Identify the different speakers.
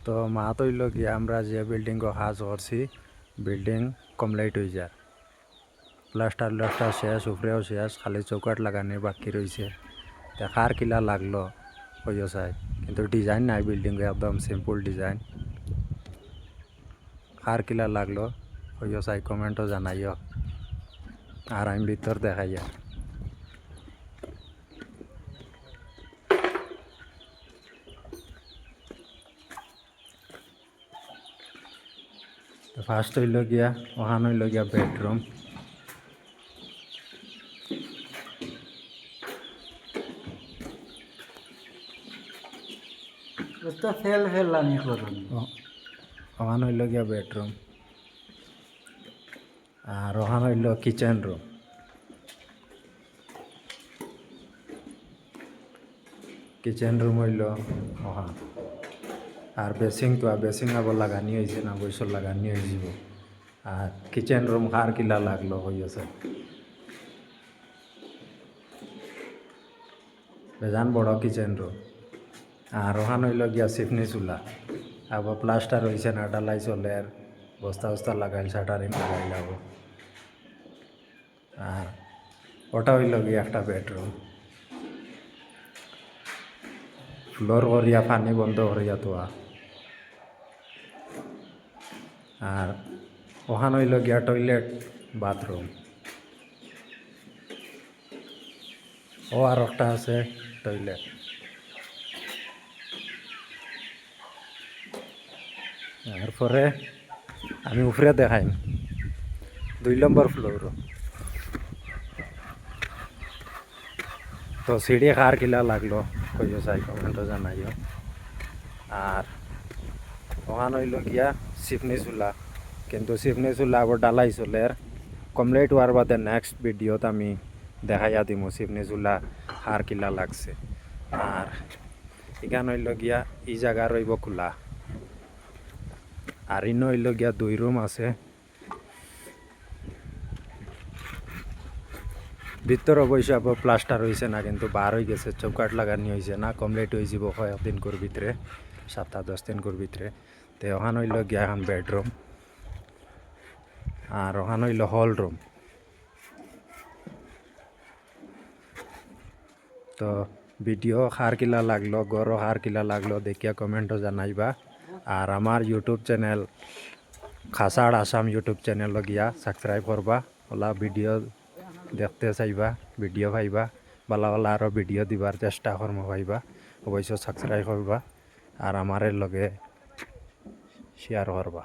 Speaker 1: তো মাত হইল গিয়া আমরা যে বিল্ডিং কাজ করছি বিল্ডিং কমপ্লিট হয়ে যায় প্লাস্টার শেষ উপরেও শেষ খালি চৌকাট লাগানি বাকি রয়েছে দেখার কিলা লাগলো হইও চাই কিন্তু ডিজাইন নাই বিল্ডিং একদম সিম্পল ডিজাইন কার কিলা লাগলো হইও চাই কমেন্টও জানাইও আর আমি ভিতর দেখাইয়া ফার্স্ট হইল গিয়া ওখান হইল গিয়া বেডরুম
Speaker 2: তো ফেল ফেল আমি করুন
Speaker 1: ওখান হইল গিয়া বেডরুম আর ওখান হইল কিচেন রুম হইল ওখান আর বেসিং আবার লাগানি হয়েছে না বৈশর লাগানি হয়ে যাব আর কিচেন রুম কার কিলা লাগলো হইয়াছে বেজান বড় কিচেন রুম আর ওখান হইল গিয়া সিফনি চুলা আবার প্লাস্টার হয়েছে না ডালাই চলে আর বস্তা লাগাইল শাটারিং লাগাই যাব আর ওটা হইল গিয়া একটা বেডরুম ফ্লোর করিয়া পানি বন্ধ করিয়া তোয়া আর ওখান হইল গিয়া টয়লেট বাথরুম ও আর একটা আছে টয়লেট তারপরে আমি উপরে দেখাইম 2 নম্বর ফ্লোর তো সিঁড়ি কার কিলা লাগলো কইও চাই কমেন্টও জানাইও আর ওখান হইল গিয়া সিফনি চুলা কিন্তু সিফনি চুলা আবার ডালাই চলের কমপ্লিট হওয়ার বাদে নেক্সট ভিডিওত আমি দেখাইয়া দিব সিফনি চুলা কার কিলা লাগছে আর এখান হইল গিয়া এই জায়গা রইব খোলা আর ইন হইল গিয়া 2 রুম আছে ভিতর অবশ্য আবার প্লাস্টার হয়েছে না কিন্তু বার হয়ে গেছে চৌকাট লাগানি হয়েছে না কমপ্লিট হয়ে যাব কয়েকদিন কর ভিতরে 7-10 দিন কর ভিতরে তো ওখান হইল গিয়া এখন বেডরুম আর ওখান হইল হল রুম তো ভিডিও কার কিলা লাগলো গড় কার কিলা লাগলো দেখিয়া কমেন্টও জানাইবা আর আমার ইউটিউব চ্যানেল খাসাড় আসাম ইউটিউব চ্যানেল গিয়া সাবস্ক্রাইব করবা ওলা ভিডিও দেখতে চাইবা ভিডিও পাইবা বালা বালা আরও ভিডিও দিবার চেষ্টা করবো পাইবা অবশ্য সাবস্ক্রাইব করবা আর আমার লগে শেয়ার করবা।